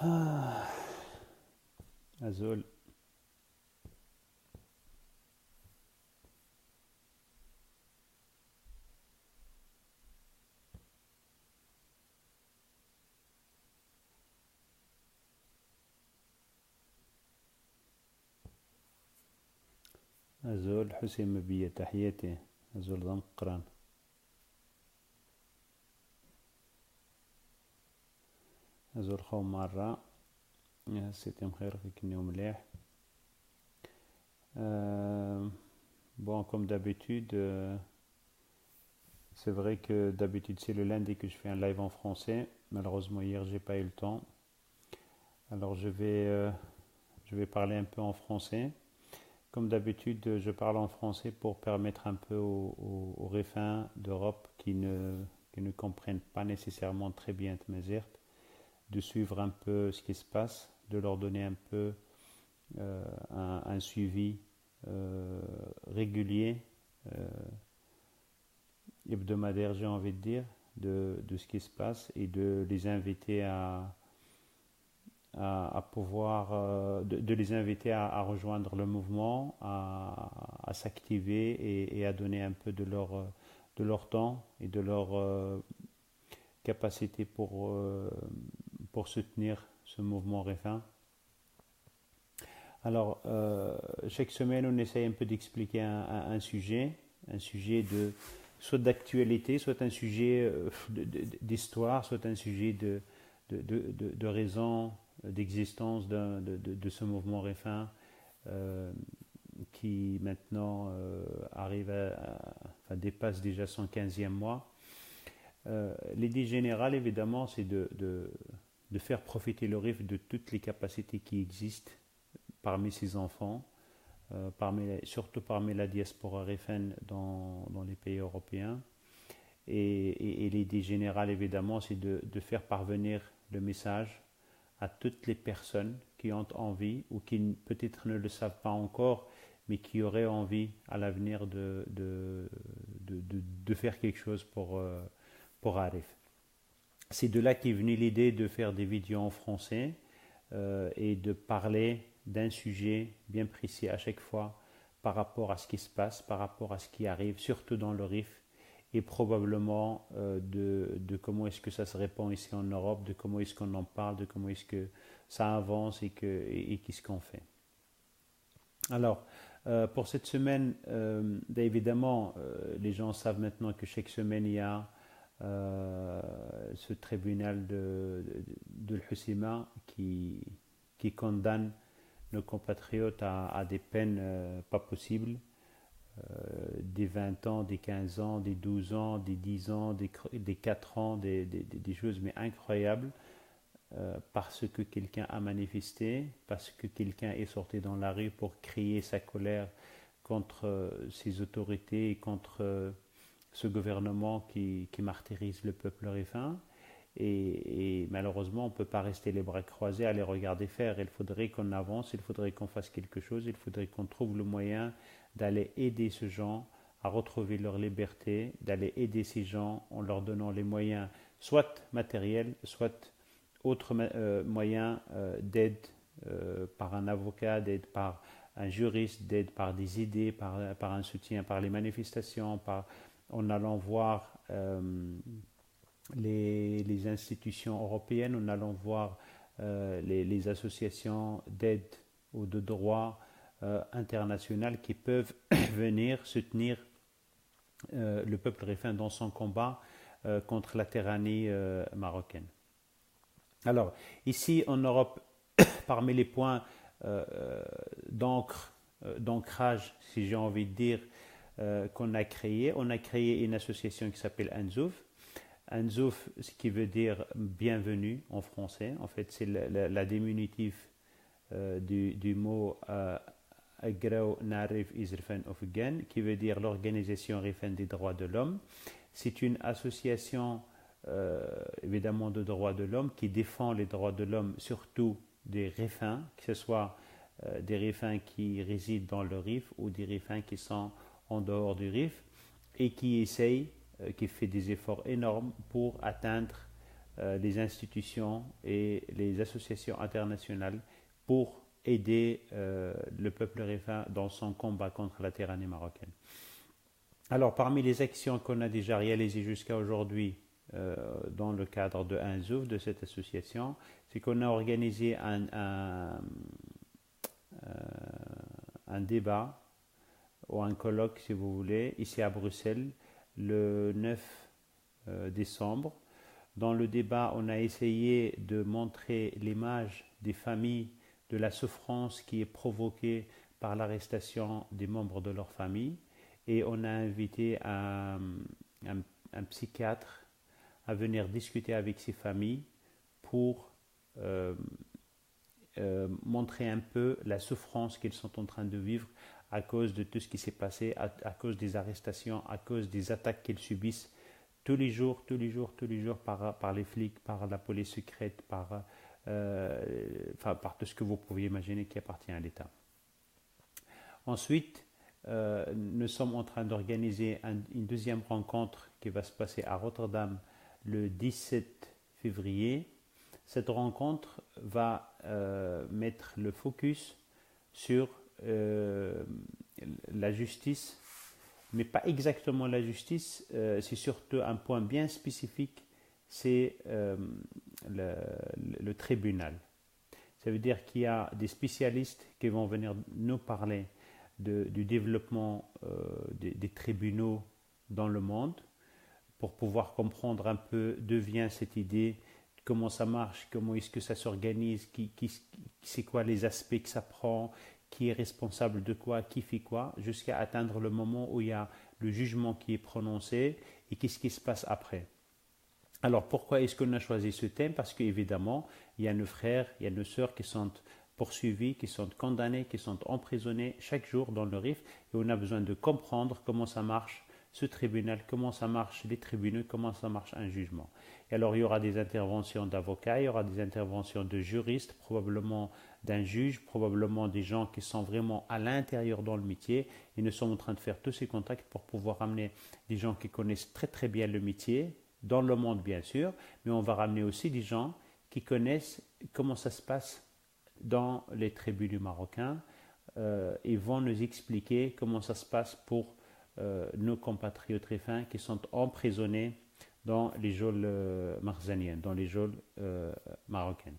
Ah, Azul, Azul, Hussein Mbiya, تحياتي. Azul ضم قران. Azul خوم مرة. يا سيتي مخير فيك مليح. Euh, bon, comme d'habitude, c'est vrai que d'habitude c'est le lundi que je fais un live en français. Malheureusement hier j'ai pas eu le temps. Alors je vais parler un peu en français. Comme d'habitude, je parle en français pour permettre un peu aux réfins d'Europe qui ne comprennent pas nécessairement très bien Tmazirt de suivre un peu ce qui se passe, de leur donner un peu un suivi régulier, euh, hebdomadaire, j'ai envie de dire, de ce qui se passe et de les inviter à pouvoir, de les inviter à rejoindre le mouvement, à s'activer et à donner un peu de leur temps et de leur capacité pour soutenir ce mouvement réfin. Alors, chaque semaine, on essaye un peu d'expliquer un sujet de, soit d'actualité, soit un sujet d'histoire, soit un sujet de raison d'existence de ce mouvement réfin qui maintenant enfin, dépasse déjà son 15e mois. L'idée générale, évidemment, c'est de faire profiter le RIF de toutes les capacités qui existent parmi ses enfants, surtout parmi la diaspora rifaine dans les pays européens. Et l'idée générale, évidemment, c'est de faire parvenir le message à toutes les personnes qui ont envie ou qui peut-être ne le savent pas encore, mais qui auraient envie à l'avenir de faire quelque chose pour Arif. C'est de là qu'est venue l'idée de faire des vidéos en français et de parler d'un sujet bien précis à chaque fois par rapport à ce qui se passe, par rapport à ce qui arrive, surtout dans le RIF, et probablement de comment est-ce que ça se répand ici en Europe, de comment est-ce qu'on en parle, de comment est-ce que ça avance et qu'est-ce qu'on fait. Alors, pour cette semaine, évidemment, les gens savent maintenant que chaque semaine, il y a ce tribunal de l'Husima qui condamne nos compatriotes à des peines pas possibles, des 20 ans, des 15 ans, des 12 ans, des 10 ans, des 4 ans, des choses mais incroyables, parce que quelqu'un a manifesté, parce que quelqu'un est sorti dans la rue pour crier sa colère contre ces autorités et contre ce gouvernement qui martyrise le peuple rifin. Et malheureusement, on ne peut pas rester les bras croisés à les regarder faire. Il faudrait qu'on avance, il faudrait qu'on fasse quelque chose, il faudrait qu'on trouve le moyen d'aller aider ces gens à retrouver leur liberté, d'aller aider ces gens en leur donnant les moyens, soit matériels, soit autres moyens d'aide par un avocat, d'aide par un juriste, d'aide par des idées, par un soutien, par les manifestations, en allant voir les institutions européennes, en allant voir les associations d'aide ou de droit internationales qui peuvent venir soutenir le peuple rifin dans son combat contre la tyrannie marocaine. Alors, ici en Europe, parmi les points d'ancrage, si j'ai envie de dire, qu'on a créé, on a créé une association qui s'appelle Anzouf. Anzouf, ce qui veut dire bienvenue en français. En fait, c'est la diminutive du mot Agraw Narif Izrfan of Gan, qui veut dire l'Organisation Rifan des droits de l'homme. C'est une association évidemment de droits de l'homme qui défend les droits de l'homme, surtout des Rifins, que ce soit des Rifins qui résident dans le Rif ou des Rifins qui sont en dehors du Rif et qui essaye, qui fait des efforts énormes pour atteindre les institutions et les associations internationales pour aider le peuple rifin dans son combat contre la tyrannie marocaine. Alors, parmi les actions qu'on a déjà réalisées jusqu'à aujourd'hui dans le cadre de Anzouf, de cette association, c'est qu'on a organisé un débat ou un colloque, si vous voulez, ici à Bruxelles, le 9 décembre. Dans le débat, on a essayé de montrer l'image des familles, de la souffrance qui est provoquée par l'arrestation des membres de leur famille. Et on a invité un psychiatre à venir discuter avec ces familles pour montrer un peu la souffrance qu'ils sont en train de vivre à cause de tout ce qui s'est passé, à cause des arrestations, à cause des attaques qu'ils subissent tous les jours par les flics, par la police secrète, par tout ce que vous pouvez imaginer qui appartient à l'État. Ensuite, nous sommes en train d'organiser une deuxième rencontre qui va se passer à Rotterdam le 17 février. Cette rencontre va mettre le focus sur la justice, mais pas exactement la justice, c'est surtout un point bien spécifique, c'est le tribunal. Ça veut dire qu'il y a des spécialistes qui vont venir nous parler du développement des tribunaux dans le monde pour pouvoir comprendre un peu d'où vient cette idée, comment ça marche, comment est-ce que ça s'organise, c'est quoi les aspects que ça prend, qui est responsable de quoi, qui fait quoi, jusqu'à atteindre le moment où il y a le jugement qui est prononcé et qu'est-ce qui se passe après. Alors pourquoi est-ce qu'on a choisi ce thème? Parce qu'évidemment, il y a nos frères, il y a nos sœurs qui sont poursuivis, qui sont condamnés, qui sont emprisonnés chaque jour dans le RIF, et on a besoin de comprendre comment ça marche ce tribunal, comment ça marche les tribunaux, comment ça marche un jugement. Et alors il y aura des interventions d'avocats, il y aura des interventions de juristes, probablement d'un juge, probablement des gens qui sont vraiment à l'intérieur dans le métier, et nous sommes en train de faire tous ces contacts pour pouvoir amener des gens qui connaissent très très bien le métier, dans le monde bien sûr, mais on va ramener aussi des gens qui connaissent comment ça se passe dans les tribunaux marocains. Ils vont nous expliquer comment ça se passe pour nos compatriotes rifins qui sont emprisonnés dans les geôles marzaniennes, dans les geôles marocaines.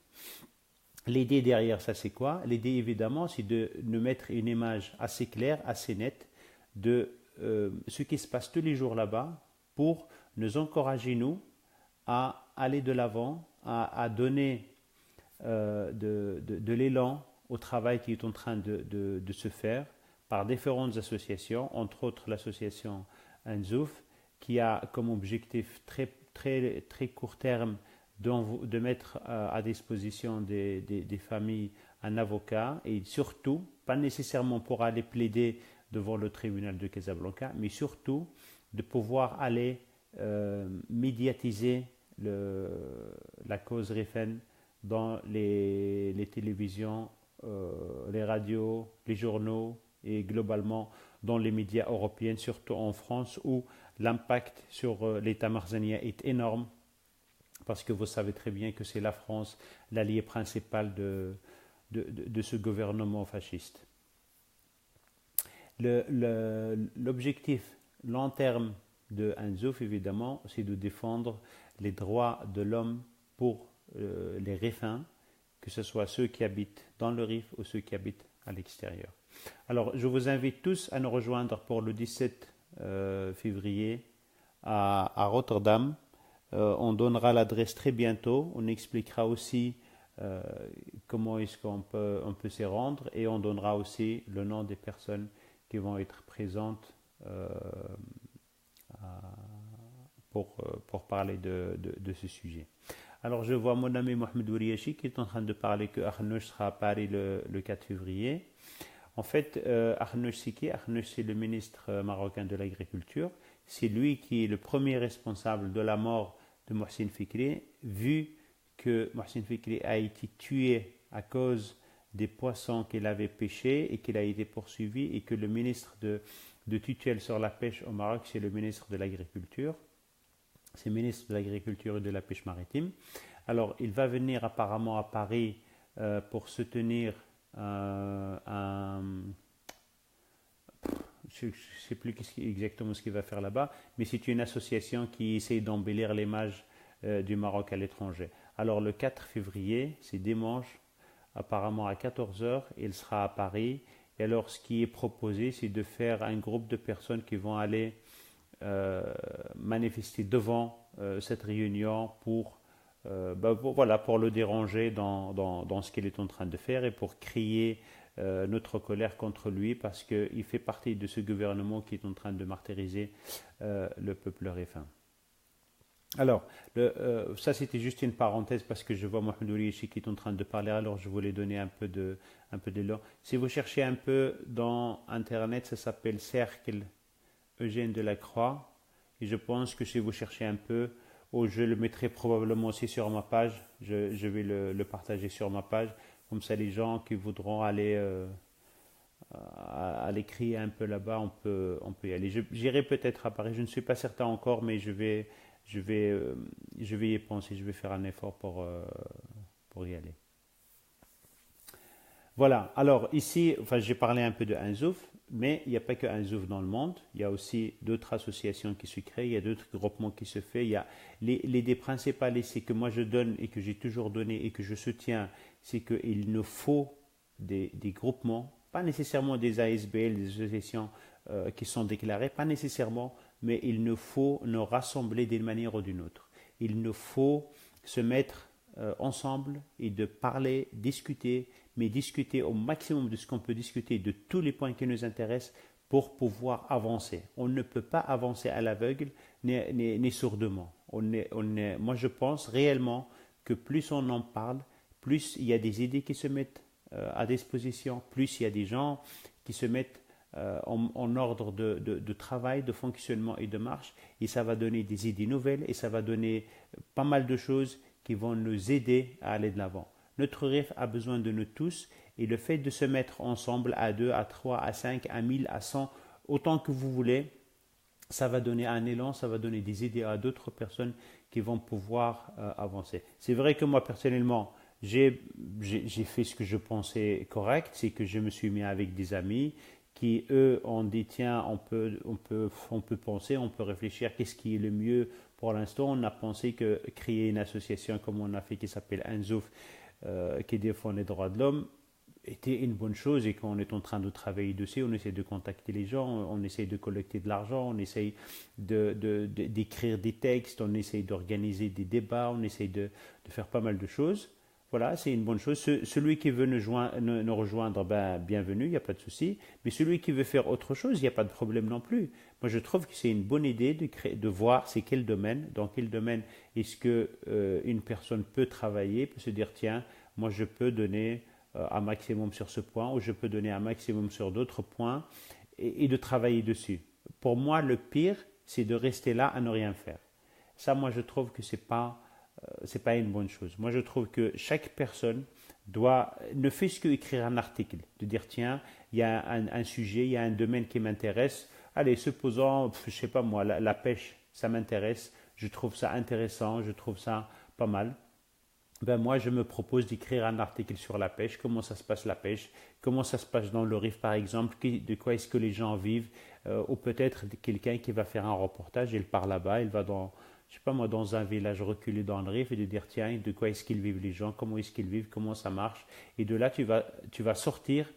L'idée derrière ça, c'est quoi? L'idée, évidemment, c'est de nous mettre une image assez claire, assez nette de ce qui se passe tous les jours là-bas pour nous encourager, nous, à aller de l'avant, à donner de l'élan au travail qui est en train de se faire par différentes associations, entre autres l'association Anzouf, qui a comme objectif très, très, très court terme de mettre à disposition des familles un avocat, et surtout, pas nécessairement pour aller plaider devant le tribunal de Casablanca, mais surtout de pouvoir aller médiatiser la cause rifaine dans les télévisions, les radios, les journaux et globalement dans les médias européens, surtout en France où l'impact sur l'État marzanien est énorme parce que vous savez très bien que c'est la France l'allié principal de ce gouvernement fasciste. L'objectif long terme de Anzouf, évidemment, c'est de défendre les droits de l'homme pour les Rifins, que ce soit ceux qui habitent dans le Rif ou ceux qui habitent à l'extérieur. Alors, je vous invite tous à nous rejoindre pour le 17 février à Rotterdam. On donnera l'adresse très bientôt. On expliquera aussi comment est-ce qu'on peut s'y rendre et on donnera aussi le nom des personnes qui vont être présentes pour parler de ce sujet. Alors, je vois mon ami Mohamed Ouriachi qui est en train de parler que Arnouch sera à Paris le 4 février. En fait, Arnouch, c'est qui? Arnouch, c'est le ministre marocain de l'Agriculture. C'est lui qui est le premier responsable de la mort de Mohsin Fikri, vu que Mohsin Fikri a été tué à cause des poissons qu'il avait pêchés et qu'il a été poursuivi, et que le ministre de tutelle sur la pêche au Maroc, c'est le ministre de l'Agriculture. c'est ministre de l'Agriculture et de la Pêche maritime. Alors, il va venir apparemment à Paris pour soutenir un... Je ne sais plus exactement ce qu'il va faire là-bas, mais c'est une association qui essaie d'embellir l'image du Maroc à l'étranger. Alors, le 4 février, c'est dimanche, apparemment à 14 heures, il sera à Paris. Et alors, ce qui est proposé, c'est de faire un groupe de personnes qui vont aller manifester devant cette réunion pour le déranger dans ce qu'il est en train de faire et pour crier notre colère contre lui parce qu'il fait partie de ce gouvernement qui est en train de martyriser le peuple rifin. Alors, ça c'était juste une parenthèse parce que je vois Mohamed Ouli ici qui est en train de parler, alors je voulais donner un peu d'élan. Si vous cherchez un peu dans Internet, ça s'appelle Cercle Eugène Delacroix. Et je pense que si vous cherchez un peu, je le mettrai probablement aussi sur ma page, je vais le partager sur ma page, comme ça les gens qui voudront aller crier un peu là-bas, on peut y aller. J'irai peut-être à Paris, je ne suis pas certain encore, mais je vais y penser, je vais faire un effort pour y aller. Voilà, alors ici, j'ai parlé un peu de Anzouf, mais il n'y a pas que Anzouf dans le monde, il y a aussi d'autres associations qui se créent, il y a d'autres groupements qui se font. Il y a l'idée principale ici que moi je donne et que j'ai toujours donné et que je soutiens, c'est qu'il nous faut des groupements, pas nécessairement des ASBL, des associations qui sont déclarées, pas nécessairement, mais il nous faut nous rassembler d'une manière ou d'une autre. Il nous faut se mettre ensemble et de parler, discuter, mais discuter au maximum de ce qu'on peut discuter, de tous les points qui nous intéressent pour pouvoir avancer. On ne peut pas avancer à l'aveugle ni sourdement. Moi, je pense réellement que plus on en parle, plus il y a des idées qui se mettent à disposition, plus il y a des gens qui se mettent en ordre de travail, de fonctionnement et de marche, et ça va donner des idées nouvelles et ça va donner pas mal de choses qui vont nous aider à aller de l'avant. Notre RIF a besoin de nous tous et le fait de se mettre ensemble à 2, à 3, à 5, à 1000, à 100, autant que vous voulez, ça va donner un élan, ça va donner des idées à d'autres personnes qui vont pouvoir avancer. C'est vrai que moi personnellement, j'ai fait ce que je pensais correct, c'est que je me suis mis avec des amis qui, eux, ont dit, tiens, on peut penser, on peut réfléchir, qu'est-ce qui est le mieux pour l'instant. On a pensé que créer une association comme on a fait, qui s'appelle Anzouf, qui défend les droits de l'homme, était une bonne chose et qu'on est en train de travailler dessus. On essaie de contacter les gens, on essaie de collecter de l'argent, on essaie d'écrire des textes, on essaie d'organiser des débats, on essaie de faire pas mal de choses. Voilà, c'est une bonne chose. Celui qui veut nous rejoindre, bienvenue, il n'y a pas de souci. Mais celui qui veut faire autre chose, il n'y a pas de problème non plus. Moi, je trouve que c'est une bonne idée de voir c'est quel domaine, dans quel domaine est-ce que une personne peut travailler, peut se dire, tiens, moi je peux donner un maximum sur ce point ou je peux donner un maximum sur d'autres points et de travailler dessus. Pour moi, le pire, c'est de rester là à ne rien faire. Ça, moi, je trouve que c'est pas une bonne chose. Moi, je trouve que chaque personne ne fait ce qu'écrire un article, de dire tiens, il y a un sujet, il y a un domaine qui m'intéresse. Allez, supposons, je sais pas moi, la pêche, ça m'intéresse, je trouve ça intéressant, je trouve ça pas mal. Moi, je me propose d'écrire un article sur la pêche, comment ça se passe la pêche, comment ça se passe dans le Rif par exemple, de quoi est-ce que les gens vivent, ou peut-être quelqu'un qui va faire un reportage, il part là-bas, il va je sais pas moi, dans un village reculé dans le Rif et de dire tiens, de quoi est-ce qu'ils vivent les gens, comment est-ce qu'ils vivent, comment ça marche. Et de là, tu vas sortir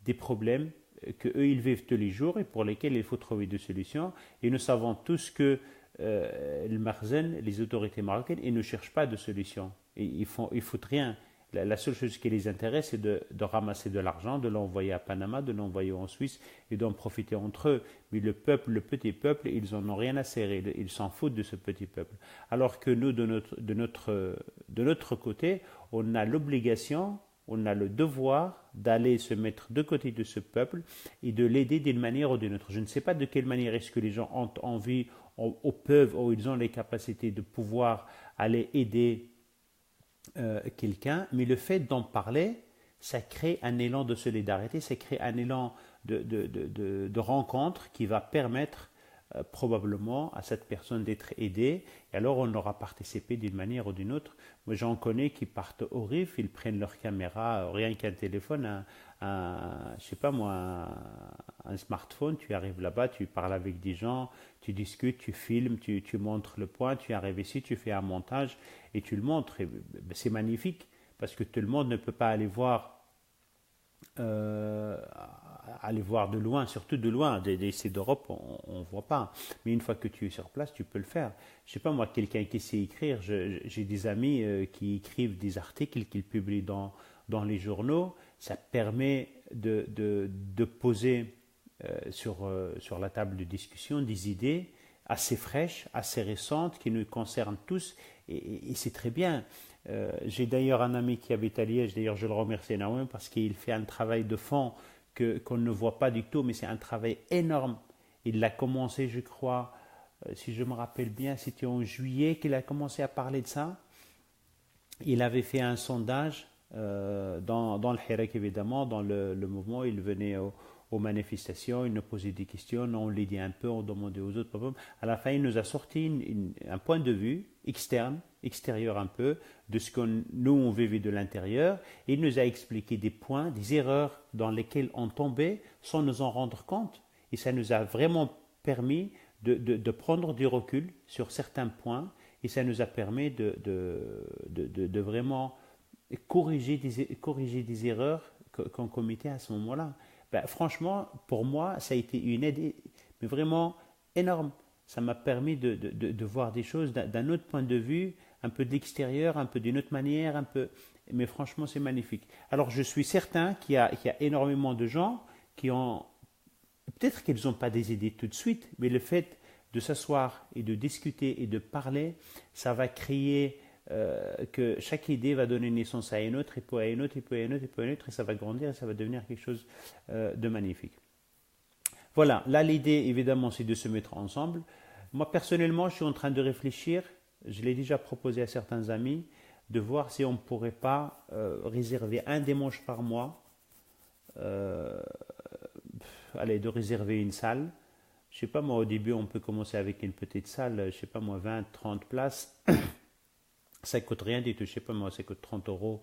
des problèmes que eux ils vivent tous les jours et pour lesquels il faut trouver des solutions. Et nous savons tous que le Marzen, les autorités marocaines, ils ne cherchent pas de solutions. Et ils foutent rien. La seule chose qui les intéresse, c'est de ramasser de l'argent, de l'envoyer à Panama, de l'envoyer en Suisse et d'en profiter entre eux. Mais le petit peuple, ils n'en ont rien à serrer. Ils s'en foutent de ce petit peuple. Alors que nous, de notre côté, on a l'obligation, on a le devoir d'aller se mettre de côté de ce peuple et de l'aider d'une manière ou d'une autre. Je ne sais pas de quelle manière est-ce que les gens ont envie, ou peuvent, ou ils ont les capacités de pouvoir aller aider quelqu'un, mais le fait d'en parler, ça crée un élan de solidarité, ça crée un élan de rencontre qui va permettre probablement à cette personne d'être aidée, et alors on aura participé d'une manière ou d'une autre. Moi j'en connais qui partent au RIF, ils prennent leur caméra, rien qu'un téléphone, je sais pas moi, un smartphone, tu arrives là-bas, tu parles avec des gens, tu discutes, tu filmes, tu montres le point, tu arrives ici, tu fais un montage et tu le montres. Et, c'est magnifique parce que tout le monde ne peut pas euh, aller voir de loin, surtout de loin. Des sites d'Europe, on ne voit pas. Mais une fois que tu es sur place, tu peux le faire. Je sais pas moi, quelqu'un qui sait écrire, j'ai des amis qui écrivent des articles qu'ils publient dans les journaux. Ça permet de poser sur la table de discussion des idées assez fraîches, assez récentes, qui nous concernent tous, et c'est très bien. J'ai d'ailleurs un ami qui habite à Liège, d'ailleurs je le remercie énormément parce qu'il fait un travail de fond qu'on ne voit pas du tout, mais c'est un travail énorme. Il l'a commencé, je crois, si je me rappelle bien, c'était en juillet qu'il a commencé à parler de ça. Il avait fait un sondage dans le Hirak, évidemment, dans le mouvement. Il venait aux manifestations, il nous posait des questions, on l'aidait un peu, on demandait aux autres. À la fin, il nous a sorti un point de vue extérieur un peu, de ce que nous, on vivait de l'intérieur. Il nous a expliqué des points, des erreurs dans lesquelles on tombait sans nous en rendre compte. Et ça nous a vraiment permis de prendre du recul sur certains points, et ça nous a permis de vraiment corriger des erreurs qu'on commettait à ce moment-là. Ben, franchement, pour moi, ça a été une aide, mais vraiment énorme. Ça m'a permis de voir des choses d'un autre point de vue, un peu de l'extérieur, un peu d'une autre manière, un peu. Mais franchement, c'est magnifique. Alors, je suis certain qu'il y a énormément de gens qui ont. Peut-être qu'ils n'ont pas des idées tout de suite, mais le fait de s'asseoir et de discuter et de parler, ça va créer que chaque idée va donner naissance à une autre, et puis à une autre, et puis à une autre, et puis à une autre, et ça va grandir, et ça va devenir quelque chose de magnifique. Voilà, là l'idée évidemment c'est de se mettre ensemble. Moi personnellement je suis en train de réfléchir, je l'ai déjà proposé à certains amis, de voir si on ne pourrait pas réserver un dimanche par mois, euh, allez, de réserver une salle. Je sais pas moi, au début on peut commencer avec une petite salle, je sais pas moi, 20, 30 places. Ça coûte rien du tout, je sais pas moi, ça coûte 30 euros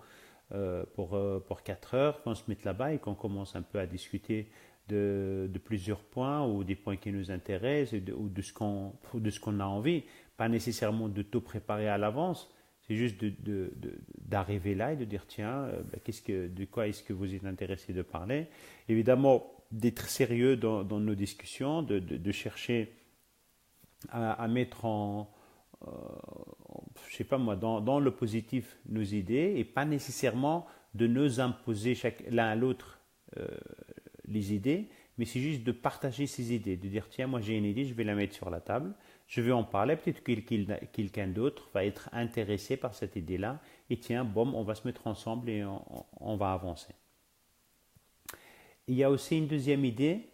pour 4 heures, qu'on se mette là-bas et qu'on commence un peu à discuter de plusieurs points ou des points qui nous intéressent ou de ce qu'on a envie. Pas nécessairement de tout préparer à l'avance, c'est juste d'arriver là et de dire tiens, de quoi est-ce que vous êtes intéressé de parler. Évidemment, d'être sérieux dans nos discussions, de chercher à mettre euh, je sais pas moi, dans le positif nos idées et pas nécessairement de nous imposer l'un à l'autre euh, les idées, mais c'est juste de partager ces idées, de dire tiens, moi j'ai une idée, je vais la mettre sur la table, je vais en parler, peut-être que quelqu'un d'autre va être intéressé par cette idée-là, et tiens, bon, on va se mettre ensemble et on va avancer. Il y a aussi une deuxième idée,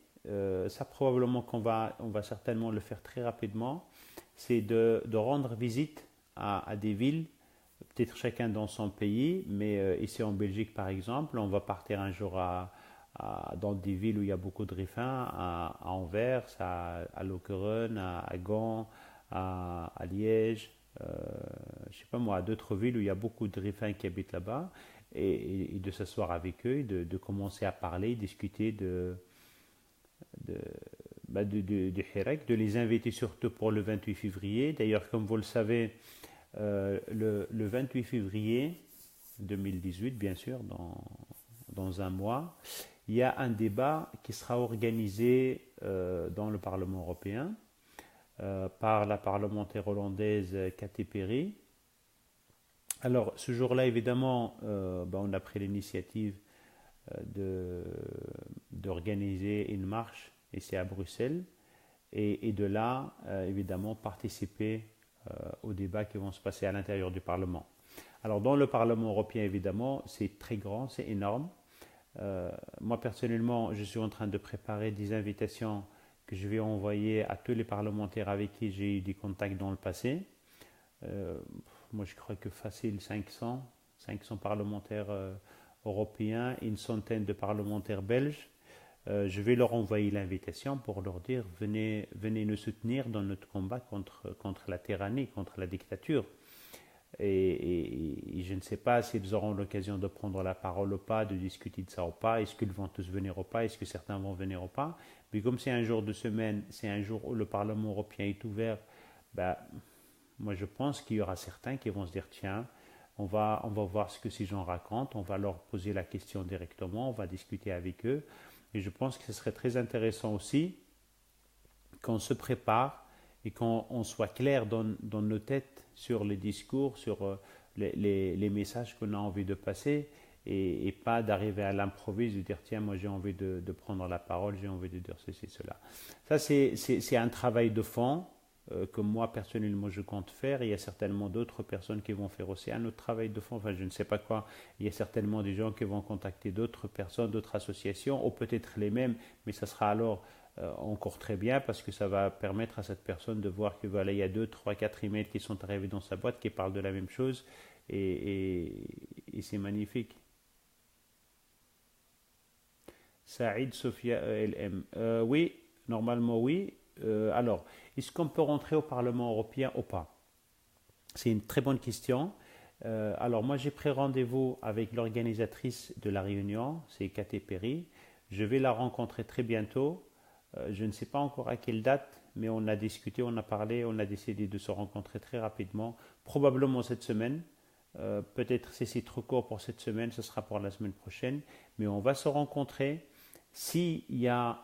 ça probablement on va certainement le faire très rapidement, c'est de rendre visite à des villes, peut-être chacun dans son pays, mais ici en Belgique par exemple, on va partir un jour dans des villes où il y a beaucoup de Griffins, à Anvers, à Lokeren, à Gand, à Liège, je sais pas moi, à d'autres villes où il y a beaucoup de Griffins qui habitent là-bas, et de s'asseoir avec eux, de commencer à parler, discuter de, de Hirak, de les inviter surtout pour le 28 février. D'ailleurs, comme vous le savez, le 28 février 2018, bien sûr, dans un mois, il y a un débat qui sera organisé dans le Parlement européen par la parlementaire hollandaise Katy Perry. Alors, ce jour-là, évidemment, on a pris l'initiative d'organiser une marche ici à Bruxelles et de là, évidemment, participer aux débats qui vont se passer à l'intérieur du Parlement. Alors, dans le Parlement européen, évidemment, c'est très grand, c'est énorme. Moi, personnellement, je suis en train de préparer des invitations que je vais envoyer à tous les parlementaires avec qui j'ai eu des contacts dans le passé. Moi, je crois que facile 500 parlementaires européens et une centaine de parlementaires belges. je vais leur envoyer l'invitation pour leur dire venez nous soutenir dans notre combat contre la tyrannie, contre la dictature. Et je ne sais pas s'ils auront l'occasion de prendre la parole ou pas, de discuter de ça ou pas, est-ce qu'ils vont tous venir ou pas, est-ce que certains vont venir ou pas. Mais comme c'est un jour de semaine, c'est un jour où le Parlement européen est ouvert, bah, moi je pense qu'il y aura certains qui vont se dire tiens, on va voir ce que ces gens racontent, on va leur poser la question directement, on va discuter avec eux. Et je pense que ce serait très intéressant aussi qu'on se prépare et qu'on soit clair dans nos têtes sur les discours, sur les messages qu'on a envie de passer et pas d'arriver à l'improviste, de dire tiens, moi j'ai envie de prendre la parole, j'ai envie de dire ceci, cela. Ça, c'est un travail de fond que moi personnellement je compte faire. Il y a certainement d'autres personnes qui vont faire aussi un autre travail de fond, enfin je ne sais pas quoi. Il y a certainement des gens qui vont contacter d'autres personnes, d'autres associations, ou peut-être les mêmes, mais ça sera alors encore très bien parce que ça va permettre à cette personne de voir que voilà, il y a 2, 3, 4 emails qui sont arrivés dans sa boîte qui parlent de la même chose et c'est magnifique. Saïd Sofia LM. Oui, normalement oui. Alors, est-ce qu'on peut rentrer au Parlement européen ou pas? C'est une très bonne question. Alors, moi, j'ai pris rendez-vous avec l'organisatrice de la réunion, c'est Katy Perry. Je vais la rencontrer très bientôt. Je ne sais pas encore à quelle date, mais on a discuté, on a parlé, on a décidé de se rencontrer très rapidement, probablement cette semaine. Peut-être si c'est trop court pour cette semaine, ce sera pour la semaine prochaine, mais on va se rencontrer. S'il y a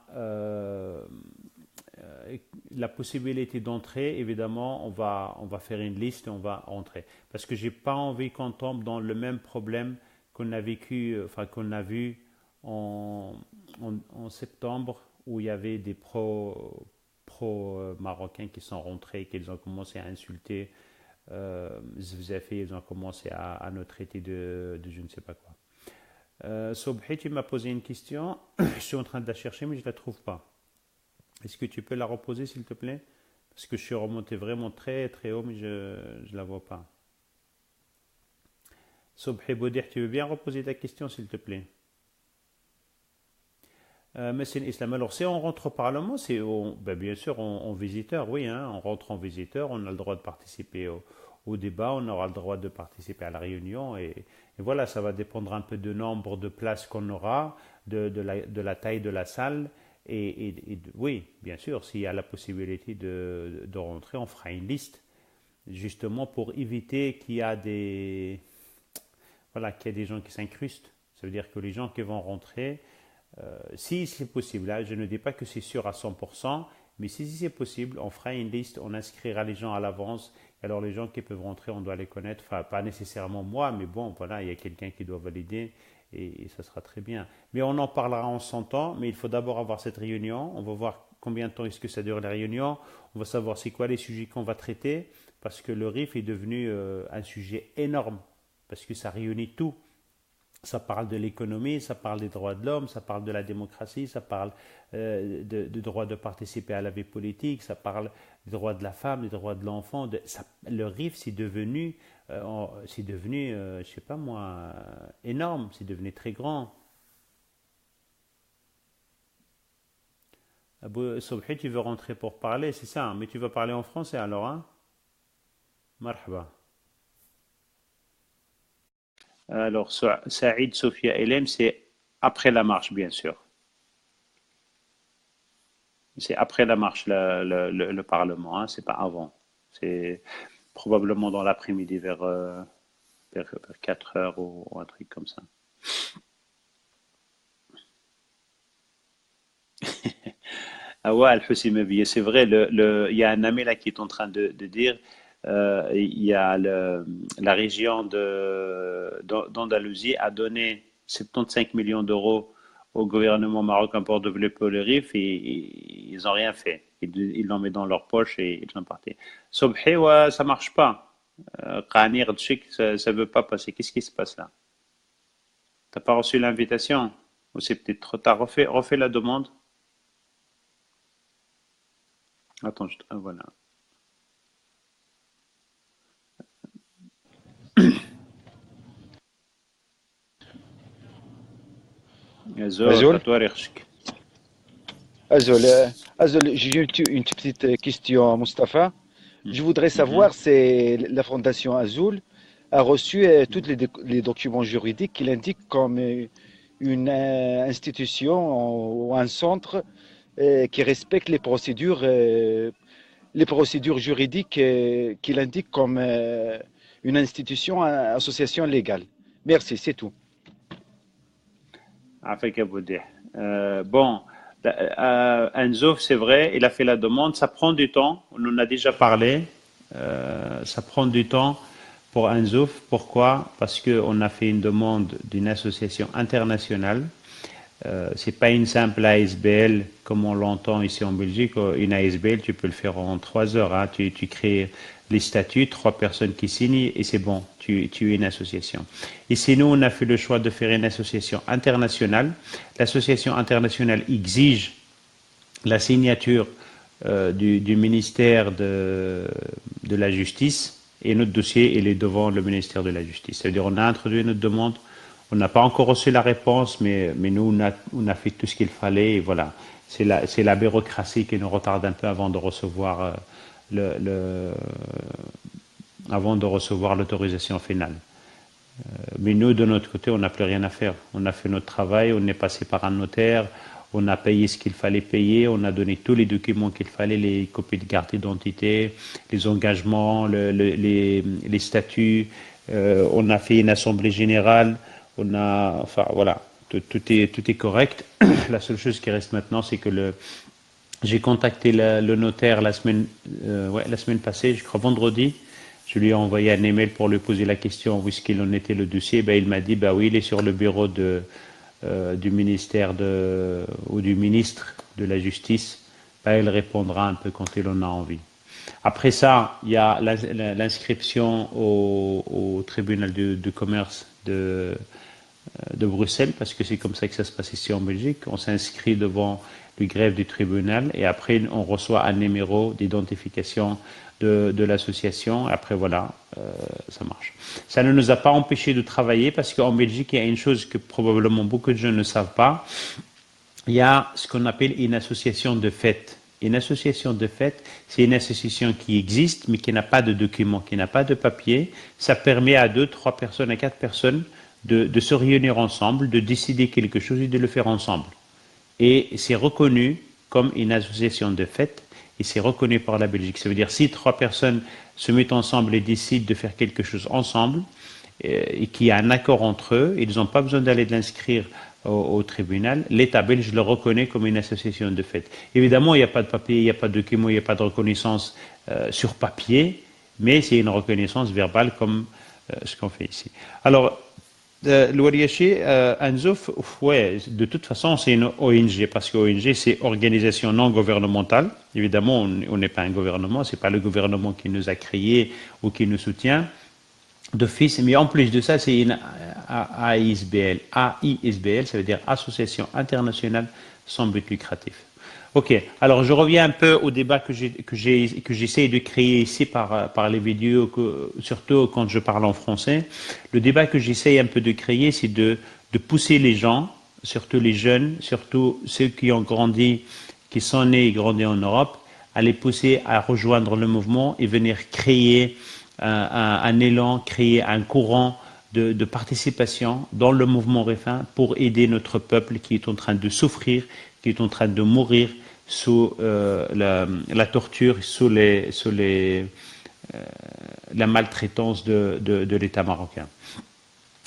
la possibilité d'entrer, évidemment, on va faire une liste et on va entrer. Parce que je n'ai pas envie qu'on tombe dans le même problème qu'on a vécu, enfin qu'on a vu en septembre, où il y avait des pro-marocains qui sont rentrés, qu'ils ont commencé à insulter Zfzafi, ils ont commencé à nous traiter de je ne sais pas quoi. Sobhi, tu m'as posé une question, je suis en train de la chercher, mais je ne la trouve pas. Est-ce que tu peux la reposer, s'il te plaît? Parce que je suis remonté vraiment très très haut, mais je ne la vois pas. Sobhi Boudir, tu veux bien reposer ta question, s'il te plaît? Mais c'est l'islam. Alors, si on rentre au Parlement, ben, bien sûr en visiteur, oui, hein, on rentre en visiteur, on a le droit de participer au débat, on aura le droit de participer à la réunion, et voilà, ça va dépendre un peu du nombre de places qu'on aura, de la taille de la salle, oui, bien sûr, s'il y a la possibilité de rentrer, on fera une liste, justement pour éviter qu'il y a des gens qui s'incrustent. Ça veut dire que les gens qui vont rentrer, si c'est possible, là, je ne dis pas que c'est sûr à 100%, mais si c'est possible, on fera une liste, on inscrira les gens à l'avance. Alors les gens qui peuvent rentrer, on doit les connaître. Enfin, pas nécessairement moi, mais bon, voilà, il y a quelqu'un qui doit valider et ça sera très bien. Mais on en parlera en son temps, mais il faut d'abord avoir cette réunion. On va voir combien de temps est-ce que ça dure la réunion. On va savoir c'est quoi les sujets qu'on va traiter, parce que le RIF est devenu un sujet énorme, parce que ça réunit tout. Ça parle de l'économie, ça parle des droits de l'homme, ça parle de la démocratie, ça parle du droit de participer à la vie politique, ça parle des droits de la femme, des droits de l'enfant. Le RIF, c'est devenu, je sais pas moi, énorme, c'est devenu très grand. Abou Sobhi, tu veux rentrer pour parler, c'est ça, hein, mais tu vas parler en français alors, hein? Marhaba. Alors, Saïd, Sophia Elem, c'est après la marche, bien sûr. C'est après la marche, le Parlement, hein, c'est pas avant. C'est probablement dans l'après-midi vers 4 heures ou un truc comme ça. Ah ouais, Al-Hussein, c'est vrai, il y a un ami là qui est en train de dire, il y a la région d'Andalousie a donné 75 millions d'euros au gouvernement marocain pour développer le RIF et ils n'ont rien fait. Ils l'ont mis dans leur poche et ils sont partis. Sobhi, ouais, ça marche pas. Qanir, Tchik, ça ne veut pas passer. Qu'est-ce qui se passe là? T'as pas reçu l'invitation? Ou c'est peut-être trop tard. Refais la demande. Attends, voilà. زول Azul, تطوريخشك Azol, j'ai une petite question, Mustapha. Je voudrais Mhm. savoir si la Fondation Azul a reçu tous les documents juridiques qu'il indique comme une institution ou un centre qui respecte les procédures juridiques qu'il indique comme une institution, association légale. Merci, c'est tout. Avec Abu Dhabi. Bon, Enzo, c'est vrai, il a fait la demande. Ça prend du temps. On en a déjà parlé. Ça prend du temps pour Enzo. Pourquoi? Parce qu'on a fait une demande d'une association internationale. C'est pas une simple ASBL comme on l'entend ici en Belgique. Une ASBL, tu peux le faire en 3 heures. Hein. Tu crées les statuts, 3 personnes qui signent et c'est bon, tu es une association. Ici, nous, on a fait le choix de faire une association internationale. L'association internationale exige la signature du ministère de la Justice et notre dossier il est devant le ministère de la Justice. Ça veut dire on a introduit notre demande, on n'a pas encore reçu la réponse, mais nous, on a fait tout ce qu'il fallait et voilà. C'est la bureaucratie qui nous retarde un peu avant de recevoir avant de recevoir l'autorisation finale. Mais nous, de notre côté, on n'a plus rien à faire. On a fait notre travail, on est passé par un notaire, on a payé ce qu'il fallait payer, on a donné tous les documents qu'il fallait, les copies de carte d'identité, les engagements, les statuts, on a fait une assemblée générale, enfin voilà, tout est correct. La seule chose qui reste maintenant, c'est que j'ai contacté le notaire la semaine passée, je crois vendredi. Je lui ai envoyé un email pour lui poser la question où est-ce qu'il en était le dossier. Ben, il m'a dit oui, il est sur le bureau du ministère ou du ministre de la Justice. Ben, il répondra un peu quand il en a envie. Après ça, il y a l'inscription au tribunal de commerce de Bruxelles, parce que c'est comme ça que ça se passe ici en Belgique. On s'inscrit devant le greffe du tribunal et après on reçoit un numéro d'identification de l'association. Après voilà, ça marche. Ça ne nous a pas empêché de travailler parce qu'en Belgique, il y a une chose que probablement beaucoup de gens ne savent pas. Il y a ce qu'on appelle une association de fait. Une association de fait, c'est une association qui existe mais qui n'a pas de document, qui n'a pas de papier. Ça permet à 2, 3 personnes, à 4 personnes de se réunir ensemble, de décider quelque chose et de le faire ensemble. Et c'est reconnu comme une association de fait et c'est reconnu par la Belgique. Ça veut dire si 3 personnes se mettent ensemble et décident de faire quelque chose ensemble et qu'il y a un accord entre eux, ils n'ont pas besoin d'aller l'inscrire au tribunal. L'État belge le reconnaît comme une association de fait. Évidemment, il n'y a pas de papier, il n'y a pas de document, il n'y a pas de reconnaissance sur papier, mais c'est une reconnaissance verbale comme ce qu'on fait ici. Alors, l'ORIHI, Anzouf, ouais, de toute façon, c'est une ONG, parce que ONG, c'est organisation non gouvernementale. Évidemment, on n'est pas un gouvernement, c'est pas le gouvernement qui nous a créés ou qui nous soutient d'office, mais en plus de ça, c'est une AISBL. AISBL, ça veut dire Association internationale sans but lucratif. Ok, alors je reviens un peu au débat que j'essaie de créer ici par les vidéos, surtout quand je parle en français. Le débat que j'essaie un peu de créer, c'est de pousser les gens, surtout les jeunes, surtout ceux qui ont grandi, qui sont nés et grandis en Europe, à les pousser à rejoindre le mouvement et venir créer un élan, créer un courant de participation dans le mouvement Refin pour aider notre peuple qui est en train de souffrir, qui est en train de mourir sous la torture, sous la maltraitance de l'État marocain.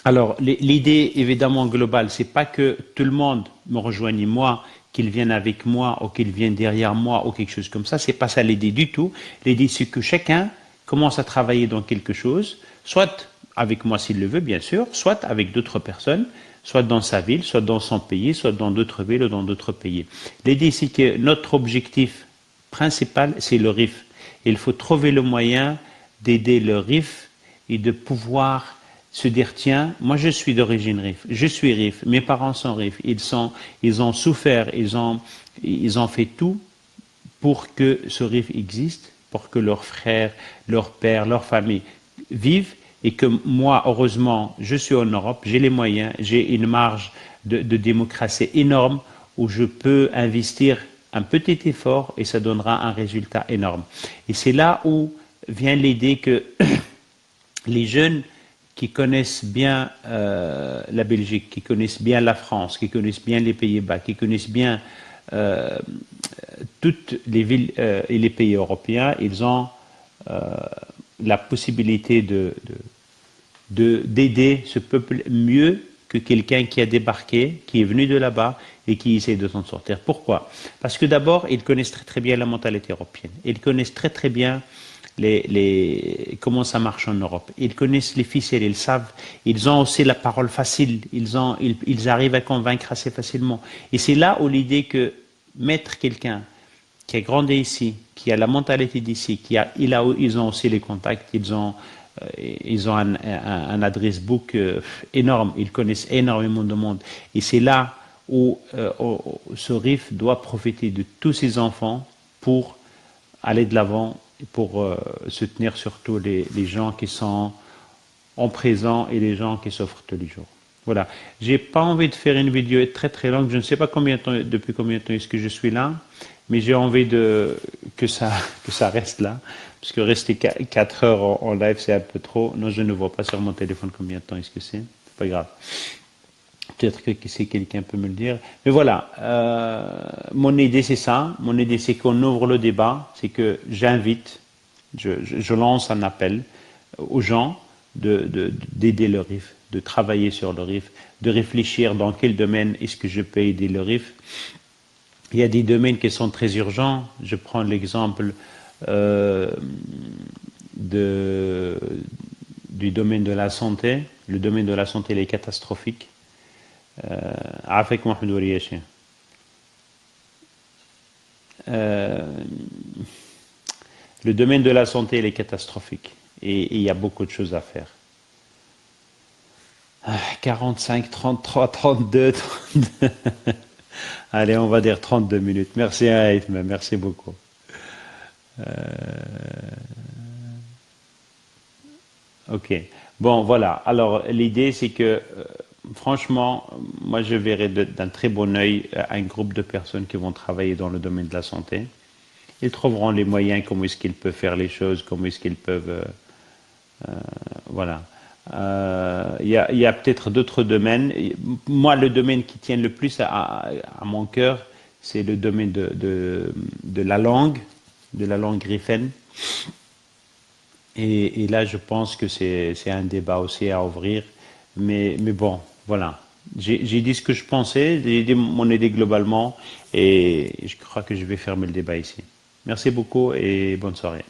Alors, l'idée évidemment globale, c'est pas que tout le monde me rejoigne moi, qu'ils viennent avec moi ou qu'ils viennent derrière moi ou quelque chose comme ça. C'est pas ça l'idée du tout. L'idée, c'est que chacun commence à travailler dans quelque chose, soit avec moi s'il le veut, bien sûr, soit avec d'autres personnes, soit dans sa ville, soit dans son pays, soit dans d'autres villes ou dans d'autres pays. L'idée, c'est que notre objectif principal, c'est le RIF. Il faut trouver le moyen d'aider le RIF et de pouvoir se dire, tiens, moi je suis d'origine RIF, je suis RIF, mes parents sont RIF, ils ont souffert, ils ont fait tout pour que ce RIF existe, pour que leurs frères, leurs pères, leur famille vivent et que moi, heureusement, je suis en Europe, j'ai les moyens, j'ai une marge de démocratie énorme où je peux investir un petit effort et ça donnera un résultat énorme. Et c'est là où vient l'idée que les jeunes qui connaissent bien la Belgique, qui connaissent bien la France, qui connaissent bien les Pays-Bas, qui connaissent bien toutes les villes et les pays européens, ils ont la possibilité d'aider ce peuple mieux que quelqu'un qui a débarqué, qui est venu de là-bas et qui essaie de s'en sortir. Pourquoi? Parce que d'abord, ils connaissent très très bien la mentalité européenne. Ils connaissent très très bien comment ça marche en Europe. Ils connaissent les ficelles, ils savent, ils ont aussi la parole facile, ils arrivent à convaincre assez facilement. Et c'est là où l'idée que mettre quelqu'un qui a grandi ici, qui a la mentalité d'ici, ils ont aussi les contacts, ils ont un adresse book énorme, ils connaissent énormément de monde. Et c'est là où ce RIF doit profiter de tous ces enfants pour aller de l'avant, pour soutenir surtout les gens qui sont en présent et les gens qui souffrent tous les jours. Voilà. J'ai pas envie de faire une vidéo très très longue. Je ne sais pas depuis combien de temps est-ce que je suis là, mais j'ai envie que ça reste là. Parce que rester 4 heures en live, c'est un peu trop. Non, je ne vois pas sur mon téléphone combien de temps est-ce que c'est. C'est pas grave. Peut-être que si quelqu'un peut me le dire. Mais voilà, mon idée c'est ça. Mon idée c'est qu'on ouvre le débat. C'est que j'invite, je lance un appel aux gens d'aider le RIF, de travailler sur le RIF, de réfléchir dans quel domaine est-ce que je peux aider le RIF. Il y a des domaines qui sont très urgents. Je prends l'exemple du domaine de la santé. Le domaine de la santé il est catastrophique. Le domaine de la santé il est catastrophique et il y a beaucoup de choses à faire. 45, 33, 32, 32. Allez, on va dire 32 minutes. Merci à Aïtma, merci beaucoup. Ok. Bon, voilà. Alors, l'idée, c'est que, franchement, moi, je verrai d'un très bon œil un groupe de personnes qui vont travailler dans le domaine de la santé. Ils trouveront les moyens, comment est-ce qu'ils peuvent faire les choses, comment est-ce qu'ils peuvent... voilà. Il y a peut-être d'autres domaines. Moi, le domaine qui tient le plus à mon cœur, c'est le domaine de la langue griffenne. Et là, je pense que c'est un débat aussi à ouvrir. Mais bon, voilà. J'ai dit ce que je pensais, j'ai dit mon idée globalement, et je crois que je vais fermer le débat ici. Merci beaucoup et bonne soirée.